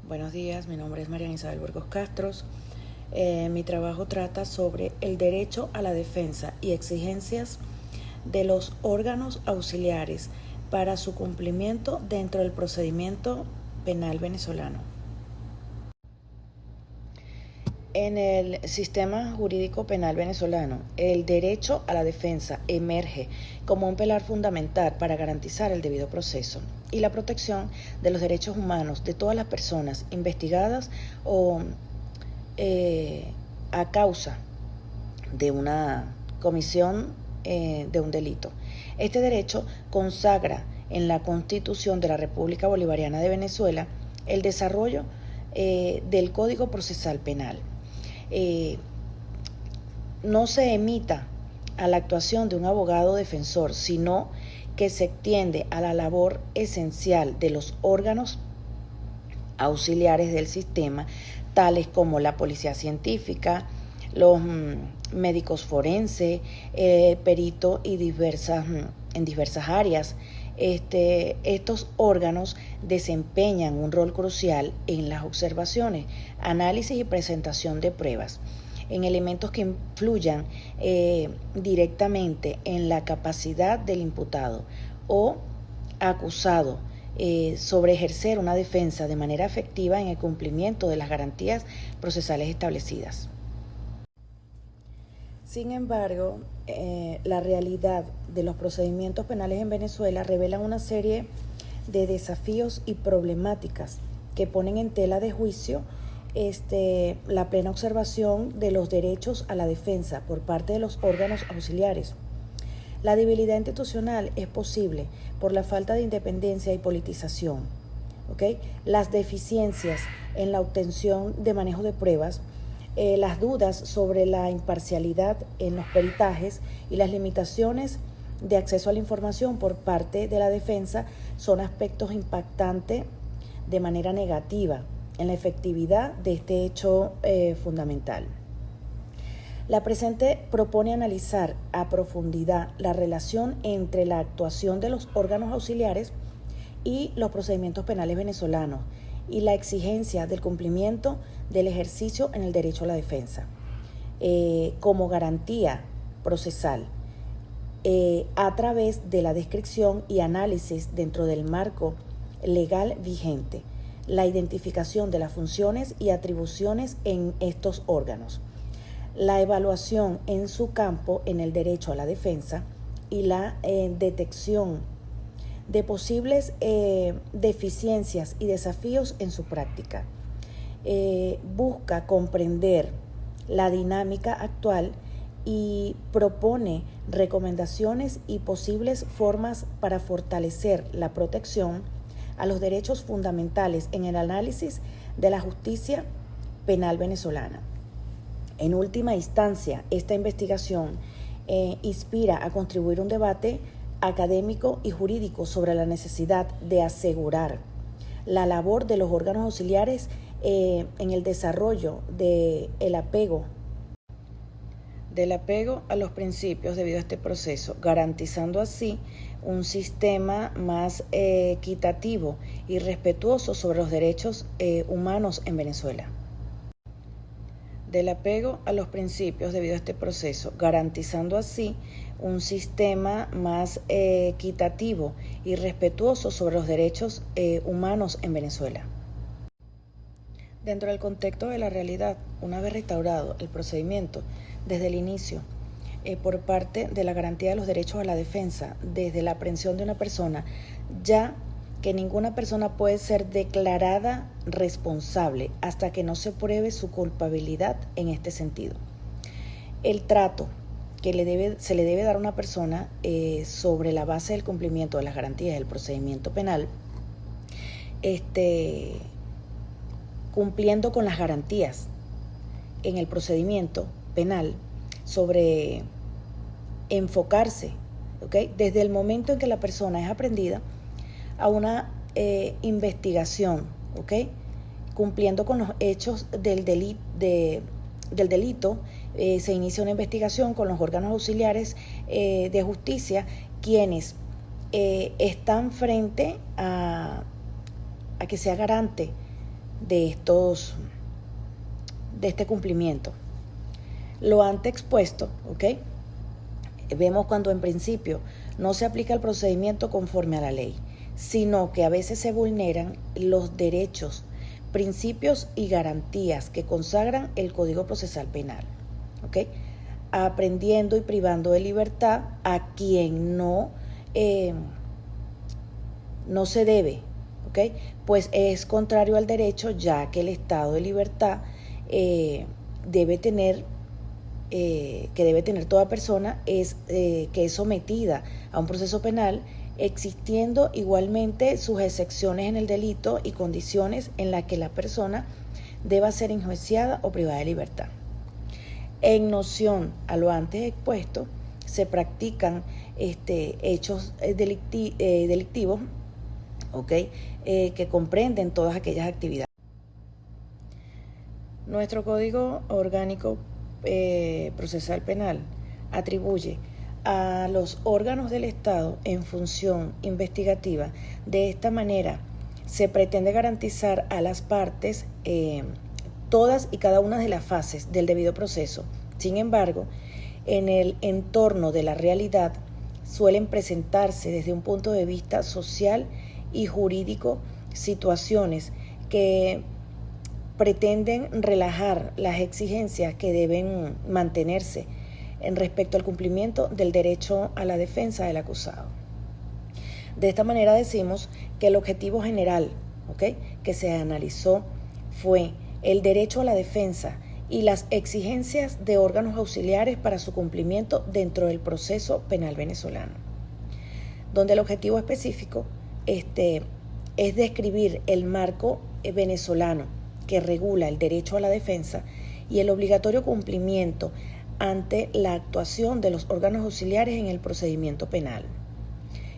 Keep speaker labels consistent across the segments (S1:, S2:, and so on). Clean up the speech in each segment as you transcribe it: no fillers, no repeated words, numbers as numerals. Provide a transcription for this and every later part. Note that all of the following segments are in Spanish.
S1: Buenos días, mi nombre es Mariana Isabel Burgos Castros. Mi trabajo trata sobre el derecho a la defensa y exigencias de los órganos auxiliares para su cumplimiento dentro del procedimiento penal venezolano. En el sistema jurídico penal venezolano, el derecho a la defensa emerge como un pilar fundamental para garantizar el debido proceso y la protección de los derechos humanos de todas las personas investigadas o a causa de una comisión de un delito. Este derecho consagra en la Constitución de la República Bolivariana de Venezuela el desarrollo del Código Procesal Penal. No se emita a la actuación de un abogado defensor, sino que se extiende a la labor esencial de los órganos auxiliares del sistema, tales como la policía científica, los médicos forenses, peritos y en diversas áreas. Estos órganos desempeñan un rol crucial en las observaciones, análisis y presentación de pruebas, en elementos que influyan directamente en la capacidad del imputado o acusado sobre ejercer una defensa de manera efectiva en el cumplimiento de las garantías procesales establecidas. Sin embargo, la realidad de los procedimientos penales en Venezuela revela una serie de desafíos y problemáticas que ponen en tela de juicio la plena observación de los derechos a la defensa por parte de los órganos auxiliares. La debilidad institucional es posible por la falta de independencia y politización, ¿okay? Las deficiencias en la obtención de manejo de pruebas, las dudas sobre la imparcialidad en los peritajes y las limitaciones de acceso a la información por parte de la defensa son aspectos impactantes de manera negativa en la efectividad de este hecho fundamental. La presente propone analizar a profundidad la relación entre la actuación de los órganos auxiliares y los procedimientos penales venezolanos y la exigencia del cumplimiento del ejercicio en el derecho a la defensa como garantía procesal a través de la descripción y análisis dentro del marco legal vigente, la identificación de las funciones y atribuciones en estos órganos, la evaluación en su campo en el derecho a la defensa y la detección de posibles deficiencias y desafíos en su práctica. Busca comprender la dinámica actual y propone recomendaciones y posibles formas para fortalecer la protección a los derechos fundamentales en el análisis de la justicia penal venezolana. En última instancia, esta investigación inspira a contribuir un debate académico y jurídico sobre la necesidad de asegurar la labor de los órganos auxiliares en el desarrollo del apego a los principios debido a este proceso, garantizando así un sistema más equitativo y respetuoso sobre los derechos humanos en Venezuela. Del apego a los principios debido a este proceso, garantizando así un sistema más equitativo y respetuoso sobre los derechos humanos en Venezuela. Dentro del contexto de la realidad, una vez restaurado el procedimiento desde el inicio, por parte de la garantía de los derechos a la defensa, desde la aprehensión de una persona, ya que ninguna persona puede ser declarada responsable hasta que no se pruebe su culpabilidad en este sentido. El trato que se le debe dar a una persona sobre la base del cumplimiento de las garantías del procedimiento penal, cumpliendo con las garantías en el procedimiento penal sobre enfocarse, ¿okay?, desde el momento en que la persona es aprehendida a una investigación, ¿okay?, cumpliendo con los hechos del delito, se inicia una investigación con los órganos auxiliares de justicia, quienes están frente a que sea garante de este cumplimiento. Lo antes expuesto, ¿ok? Vemos cuando en principio no se aplica el procedimiento conforme a la ley, sino que a veces se vulneran los derechos, principios y garantías que consagran el Código Procesal Penal, ¿ok? Aprendiendo y privando de libertad a quien no se debe, ¿ok? Pues es contrario al derecho, ya que el estado de libertad debe tener toda persona que es sometida a un proceso penal, existiendo igualmente sus excepciones en el delito y condiciones en las que la persona deba ser enjuiciada o privada de libertad. En noción a lo antes expuesto, se practican hechos delictivos, ¿okay? Que comprenden todas aquellas actividades. Nuestro Código Orgánico Procesal Penal atribuye a los órganos del Estado en función investigativa. De esta manera se pretende garantizar a las partes todas y cada una de las fases del debido proceso. Sin embargo, en el entorno de la realidad suelen presentarse desde un punto de vista social y jurídico situaciones que pretenden relajar las exigencias que deben mantenerse en respecto al cumplimiento del derecho a la defensa del acusado. De esta manera decimos que el objetivo general, ¿okay?, que se analizó fue el derecho a la defensa y las exigencias de órganos auxiliares para su cumplimiento dentro del proceso penal venezolano, donde el objetivo específico es describir el marco venezolano que regula el derecho a la defensa y el obligatorio cumplimiento ante la actuación de los órganos auxiliares en el procedimiento penal.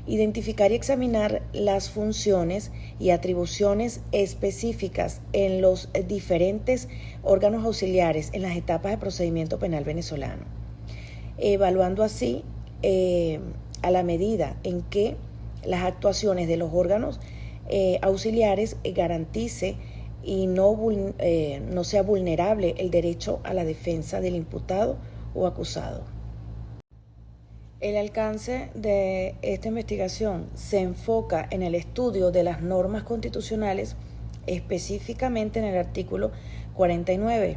S1: Identificar y examinar las funciones y atribuciones específicas en los diferentes órganos auxiliares en las etapas de procedimiento penal venezolano, evaluando así a la medida en que las actuaciones de los órganos auxiliares garantice y no sea vulnerable el derecho a la defensa del imputado o acusado. El alcance de esta investigación se enfoca en el estudio de las normas constitucionales, específicamente en el artículo 49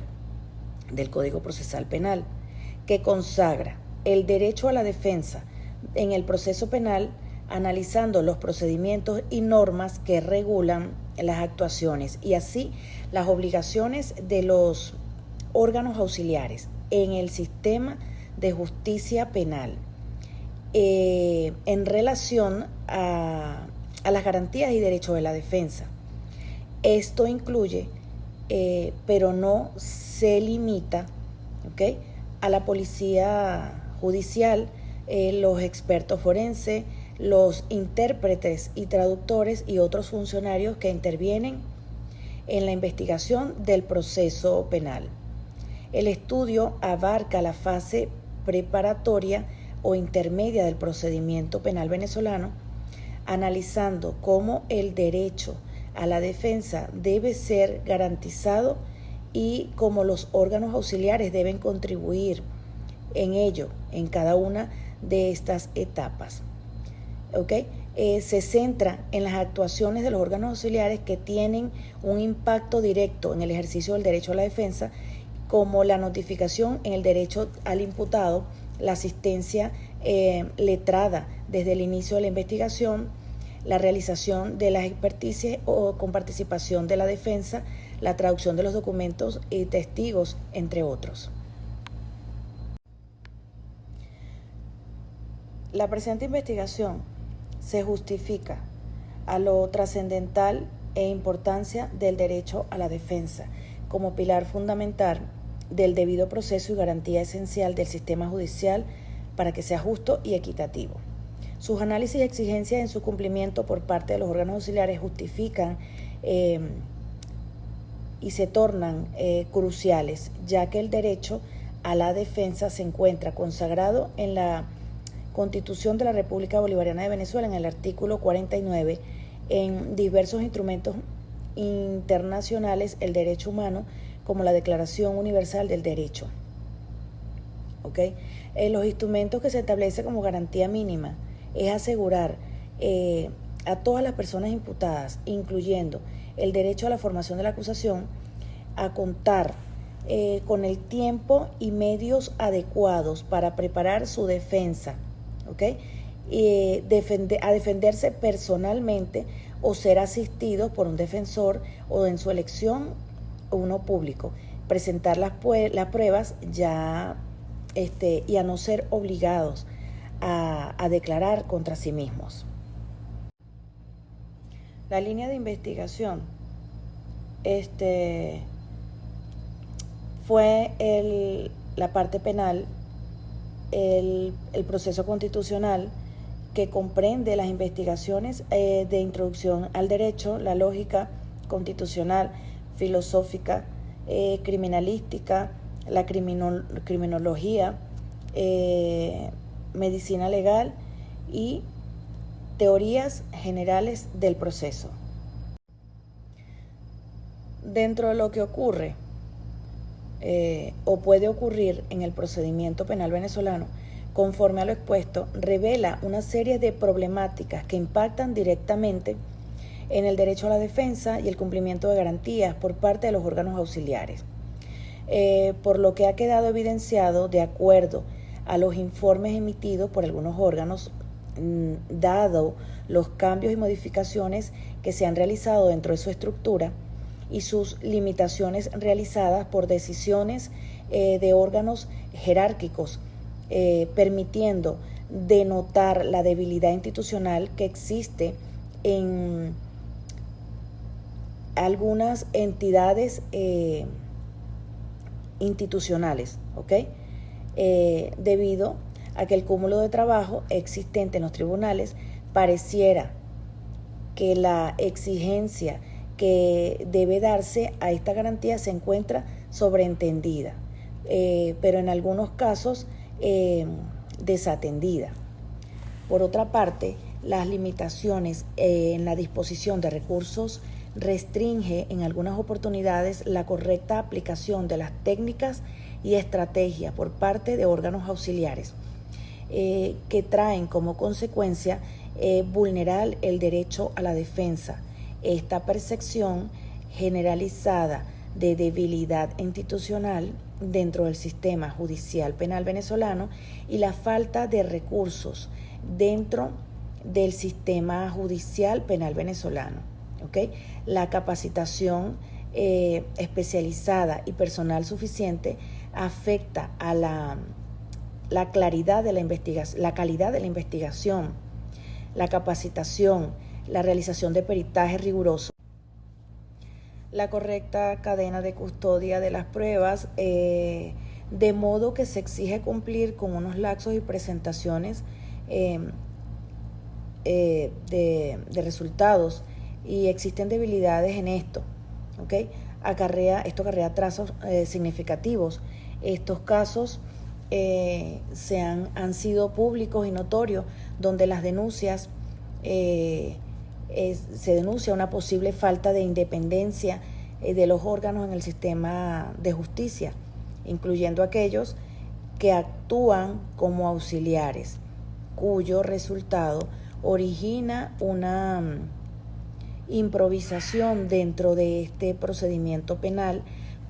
S1: del Código Procesal Penal, que consagra el derecho a la defensa en el proceso penal, analizando los procedimientos y normas que regulan las actuaciones y así las obligaciones de los órganos auxiliares en el sistema de justicia penal en relación a las garantías y derechos de la defensa. Esto incluye, pero no se limita, ¿okay?, a la policía judicial, los expertos forenses, los intérpretes y traductores y otros funcionarios que intervienen en la investigación del proceso penal. El estudio abarca la fase preparatoria o intermedia del procedimiento penal venezolano, analizando cómo el derecho a la defensa debe ser garantizado y cómo los órganos auxiliares deben contribuir en ello, en cada una de estas etapas. ¿Okay? Se centra en las actuaciones de los órganos auxiliares que tienen un impacto directo en el ejercicio del derecho a la defensa, como la notificación en el derecho al imputado, la asistencia letrada desde el inicio de la investigación, la realización de las experticias o con participación de la defensa, la traducción de los documentos y testigos, entre otros. La presente investigación se justifica a lo trascendental e importancia del derecho a la defensa como pilar fundamental del debido proceso y garantía esencial del sistema judicial para que sea justo y equitativo. Sus análisis y exigencias en su cumplimiento por parte de los órganos auxiliares justifican y se tornan cruciales, ya que el derecho a la defensa se encuentra consagrado en la Constitución de la República Bolivariana de Venezuela, en el artículo 49, en diversos instrumentos internacionales el derecho humano, como la Declaración Universal del Derecho. ¿Okay? Los instrumentos que se establece como garantía mínima es asegurar a todas las personas imputadas, incluyendo el derecho a la formación de la acusación, a contar con el tiempo y medios adecuados para preparar su defensa, ¿okay? A defenderse personalmente o ser asistidos por un defensor o en su elección uno público, presentar las pruebas ya y a no ser obligados a declarar contra sí mismos. La línea de investigación fue la parte penal, el proceso constitucional, que comprende las investigaciones de introducción al derecho, la lógica constitucional, filosófica, criminalística, la criminología, medicina legal y teorías generales del proceso. Dentro de lo que ocurre o puede ocurrir en el procedimiento penal venezolano, conforme a lo expuesto, revela una serie de problemáticas que impactan directamente en el derecho a la defensa y el cumplimiento de garantías por parte de los órganos auxiliares. Por lo que ha quedado evidenciado, de acuerdo a los informes emitidos por algunos órganos, dado los cambios y modificaciones que se han realizado dentro de su estructura y sus limitaciones realizadas por decisiones de órganos jerárquicos, permitiendo denotar la debilidad institucional que existe en algunas entidades institucionales, ¿ok? Debido a que el cúmulo de trabajo existente en los tribunales pareciera que la exigencia que debe darse a esta garantía se encuentra sobreentendida, pero en algunos casos desatendida. Por otra parte, las limitaciones en la disposición de recursos restringe en algunas oportunidades la correcta aplicación de las técnicas y estrategias por parte de órganos auxiliares, que traen como consecuencia vulnerar el derecho a la defensa. Esta percepción generalizada de debilidad institucional dentro del sistema judicial penal venezolano y la falta de recursos dentro del sistema judicial penal venezolano. ¿Okay? La capacitación especializada y personal suficiente afecta a la claridad de la investigación, la calidad de la investigación, la capacitación, la realización de peritaje riguroso, la correcta cadena de custodia de las pruebas, de modo que se exige cumplir con unos lapsos y presentaciones de resultados, y existen debilidades en esto, ¿okay? Esto acarrea atrasos significativos. Estos casos han sido públicos y notorios, donde las denuncias se denuncia una posible falta de independencia de los órganos en el sistema de justicia, incluyendo aquellos que actúan como auxiliares, cuyo resultado origina una improvisación dentro de este procedimiento penal,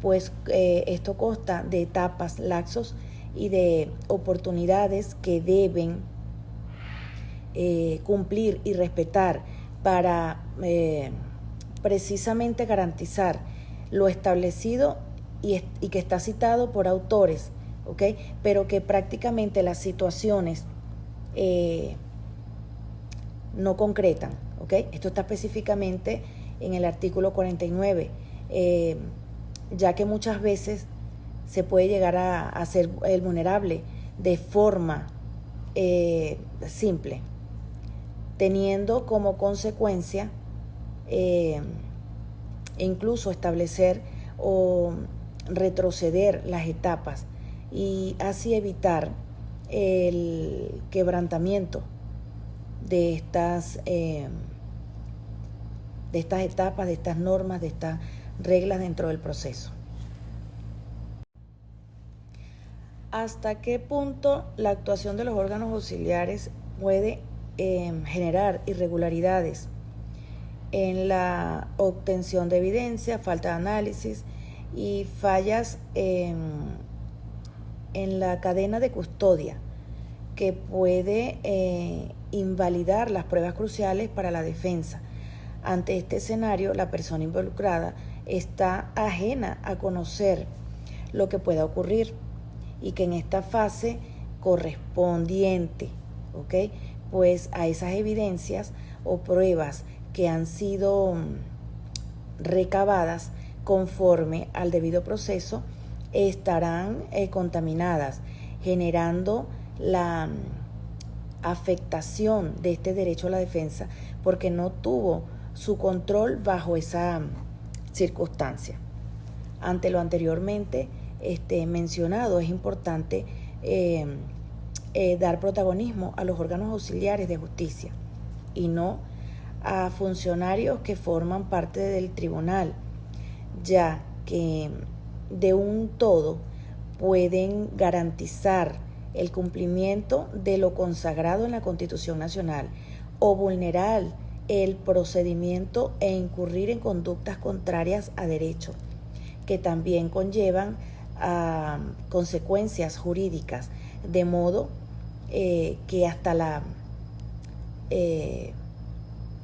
S1: pues esto consta de etapas, lapsos y de oportunidades que deben cumplir y respetar para precisamente garantizar lo establecido y que está citado por autores, ¿okay? Pero que prácticamente las situaciones no concretan, ¿okay? Esto está específicamente en el artículo 49, ya que muchas veces se puede llegar a ser vulnerable de forma simple, teniendo como consecuencia incluso establecer o retroceder las etapas y así evitar el quebrantamiento de estas de estas etapas, de estas normas, de estas reglas dentro del proceso. ¿Hasta qué punto la actuación de los órganos auxiliares puede generar irregularidades en la obtención de evidencia, falta de análisis y fallas en la cadena de custodia que puede invalidar las pruebas cruciales para la defensa? Ante este escenario, la persona involucrada está ajena a conocer lo que pueda ocurrir y que en esta fase correspondiente, ¿ok?, pues a esas evidencias o pruebas que han sido recabadas conforme al debido proceso estarán contaminadas, generando la afectación de este derecho a la defensa porque no tuvo su control bajo esa circunstancia. Ante lo anteriormente mencionado, es importante dar protagonismo a los órganos auxiliares de justicia y no a funcionarios que forman parte del tribunal, ya que de un todo pueden garantizar el cumplimiento de lo consagrado en la Constitución Nacional o vulnerar el procedimiento e incurrir en conductas contrarias a derecho, que también conllevan a consecuencias jurídicas, de modo que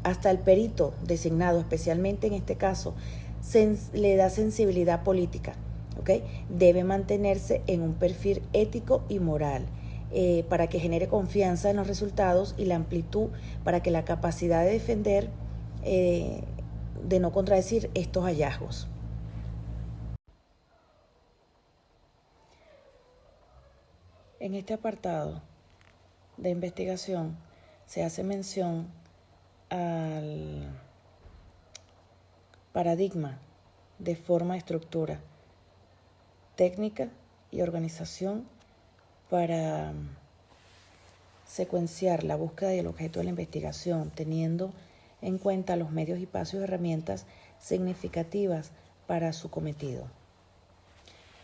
S1: hasta el perito designado, especialmente en este caso, le da sensibilidad política, ¿okay? Debe mantenerse en un perfil ético y moral para que genere confianza en los resultados y la amplitud para que la capacidad de defender, de no contradecir estos hallazgos. En este apartado de investigación se hace mención al paradigma de forma, estructura, técnica y organización para secuenciar la búsqueda y el objeto de la investigación, teniendo en cuenta los medios y pasos y herramientas significativas para su cometido.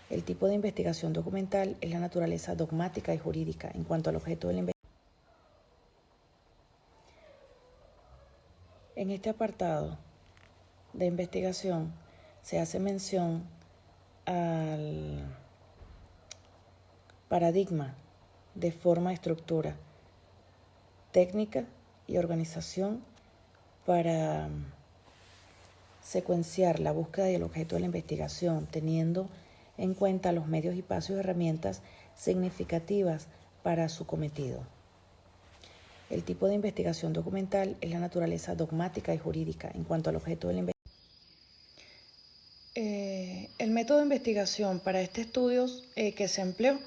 S1: El tipo de investigación documental es la naturaleza dogmática y jurídica en cuanto al objeto de la investigación. En este apartado de investigación se hace mención al paradigma de forma, estructura, técnica y organización para secuenciar la búsqueda y el objeto de la investigación, teniendo en cuenta los medios y pasos y herramientas significativas para su cometido. El tipo de investigación documental es la naturaleza dogmática y jurídica en cuanto al objeto de la investigación. El método de investigación para este estudio que se empleó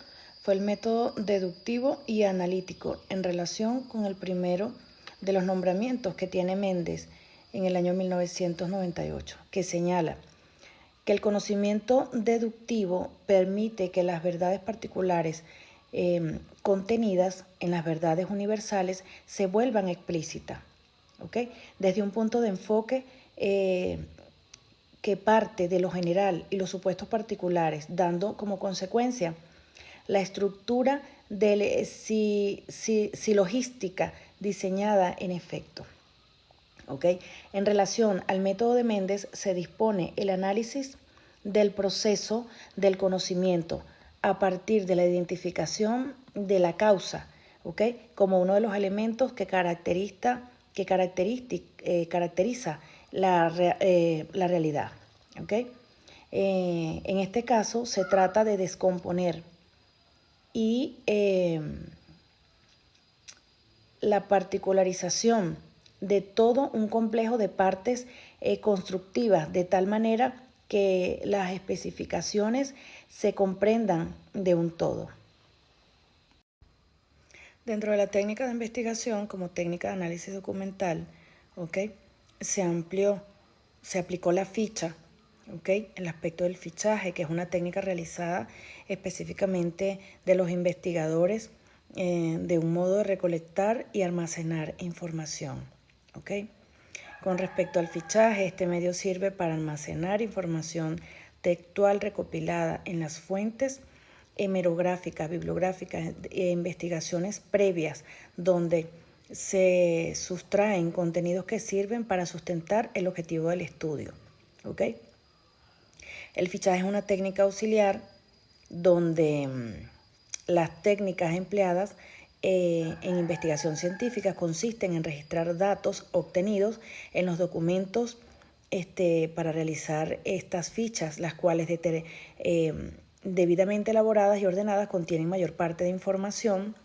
S1: fue el método deductivo y analítico en relación con el primero de los nombramientos que tiene Méndez en el año 1998, que señala que el conocimiento deductivo permite que las verdades particulares contenidas en las verdades universales se vuelvan explícitas, ¿okay?, desde un punto de enfoque que parte de lo general y los supuestos particulares, dando como consecuencia la estructura de silogística diseñada en efecto. ¿Okay? En relación al método de Méndez se dispone el análisis del proceso del conocimiento a partir de la identificación de la causa, ¿okay?, como uno de los elementos que caracteriza la realidad. ¿Okay? En este caso se trata de descomponer y la particularización de todo un complejo de partes constructivas, de tal manera que las especificaciones se comprendan de un todo. Dentro de la técnica de investigación, como técnica de análisis documental, ¿okay?, se aplicó la ficha, ¿okay?, el aspecto del fichaje, que es una técnica realizada específicamente de los investigadores de un modo de recolectar y almacenar información. ¿Okay? Con respecto al fichaje, este medio sirve para almacenar información textual recopilada en las fuentes hemerográficas, bibliográficas e investigaciones previas, donde se sustraen contenidos que sirven para sustentar el objetivo del estudio. ¿Ok? El fichaje es una técnica auxiliar donde las técnicas empleadas en investigación científica consisten en registrar datos obtenidos en los documentos para realizar estas fichas, las cuales debidamente elaboradas y ordenadas contienen mayor parte de información,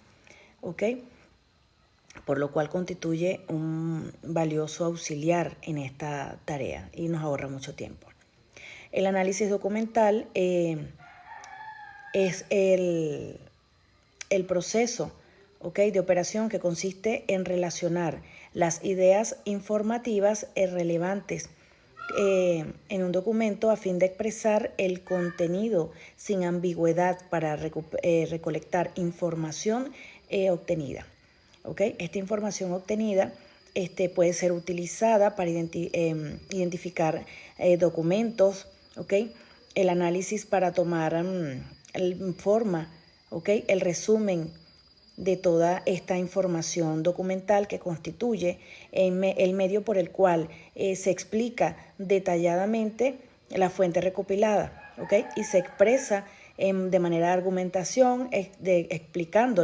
S1: ¿ok? Por lo cual constituye un valioso auxiliar en esta tarea y nos ahorra mucho tiempo. El análisis documental es el proceso, de operación que consiste en relacionar las ideas informativas relevantes en un documento a fin de expresar el contenido sin ambigüedad para recolectar información obtenida. Esta información obtenida puede ser utilizada para identificar documentos, el análisis para tomar forma, el resumen de toda esta información documental que constituye el medio por el cual se explica detalladamente la fuente recopilada, y se expresa de manera de argumentación, explicando.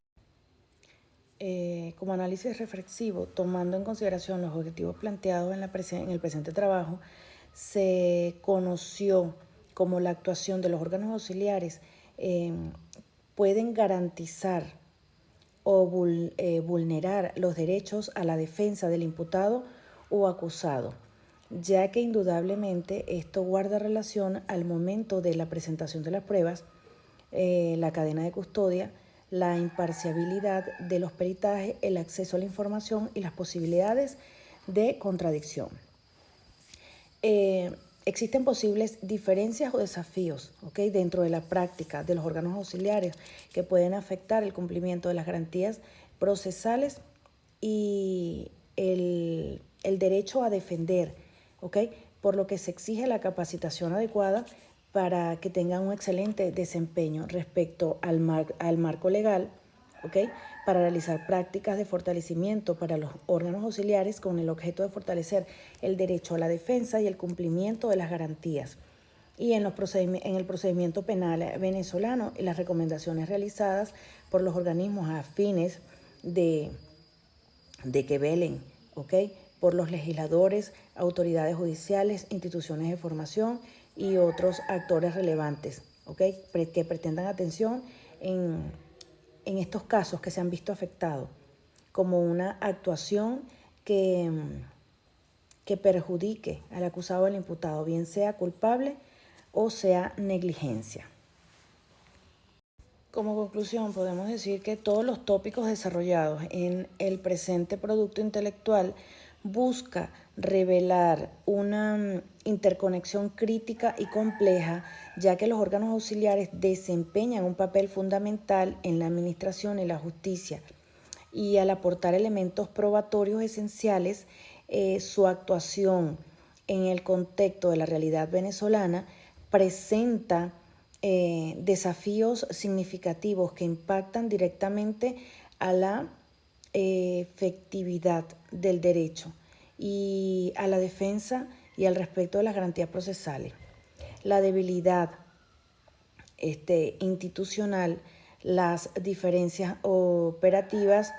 S1: Como análisis reflexivo, tomando en consideración los objetivos planteados en el presente trabajo, se conoció como la actuación de los órganos auxiliares pueden garantizar o vulnerar los derechos a la defensa del imputado o acusado, ya que indudablemente esto guarda relación al momento de la presentación de las pruebas, la cadena de custodia, la imparcialidad de los peritajes, el acceso a la información y las posibilidades de contradicción. Existen posibles diferencias o desafíos, dentro de la práctica de los órganos auxiliares que pueden afectar el cumplimiento de las garantías procesales y el derecho a defender, por lo que se exige la capacitación adecuada para que tengan un excelente desempeño respecto al marco legal, para realizar prácticas de fortalecimiento para los órganos auxiliares con el objeto de fortalecer el derecho a la defensa y el cumplimiento de las garantías. Y en el procedimiento penal venezolano y las recomendaciones realizadas por los organismos a fines de que velen, por los legisladores, autoridades judiciales, instituciones de formación y otros actores relevantes, que pretendan atención en estos casos que se han visto afectados como una actuación que perjudique al acusado o al imputado, bien sea culpable o sea negligencia. Como conclusión, podemos decir que todos los tópicos desarrollados en el presente producto intelectual busca revelar una interconexión crítica y compleja, ya que los órganos auxiliares desempeñan un papel fundamental en la administración y la justicia, y al aportar elementos probatorios esenciales, su actuación en el contexto de la realidad venezolana presenta desafíos significativos que impactan directamente a la efectividad del derecho y a la defensa y al respeto de las garantías procesales. La debilidad institucional, las diferencias operativas,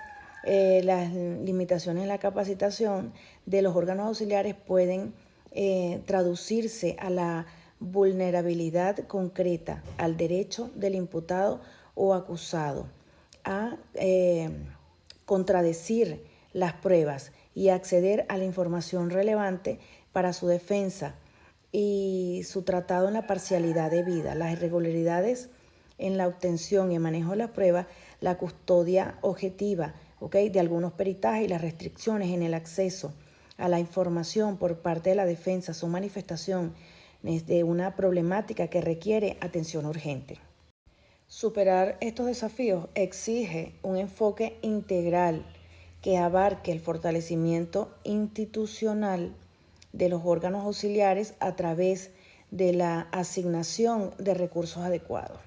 S1: las limitaciones en la capacitación de los órganos auxiliares pueden traducirse a la vulnerabilidad concreta al derecho del imputado o acusado a contradecir las pruebas y acceder a la información relevante para su defensa y su tratado en la parcialidad debida, las irregularidades en la obtención y manejo de las pruebas, la custodia objetiva, de algunos peritajes y las restricciones en el acceso a la información por parte de la defensa son manifestación de una problemática que requiere atención urgente. Superar estos desafíos exige un enfoque integral que abarque el fortalecimiento institucional de los órganos auxiliares a través de la asignación de recursos adecuados,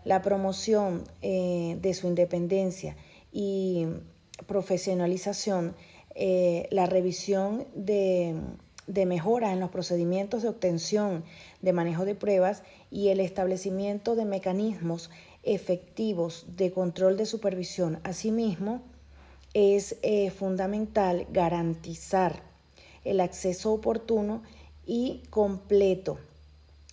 S1: la promoción de su independencia y profesionalización, la revisión de mejoras en los procedimientos de obtención de manejo de pruebas y el establecimiento de mecanismos efectivos de control de supervisión. Asimismo, es fundamental garantizar el acceso oportuno y completo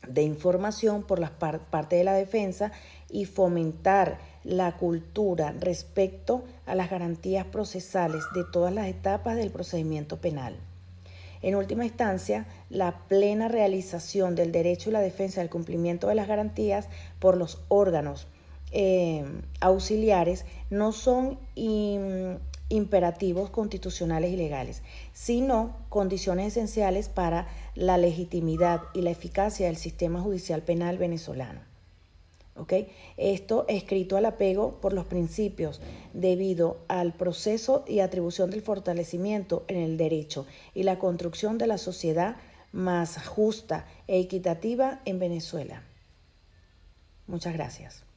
S1: de información por la parte de la defensa y fomentar la cultura respecto a las garantías procesales de todas las etapas del procedimiento penal. En última instancia, la plena realización del derecho y la defensa del cumplimiento de las garantías por los órganos auxiliares no son imperativos constitucionales y legales, sino condiciones esenciales para la legitimidad y la eficacia del sistema judicial penal venezolano. ¿Okay? Esto escrito al apego por los principios debido al proceso y atribución del fortalecimiento en el derecho y la construcción de la sociedad más justa e equitativa en Venezuela. Muchas gracias.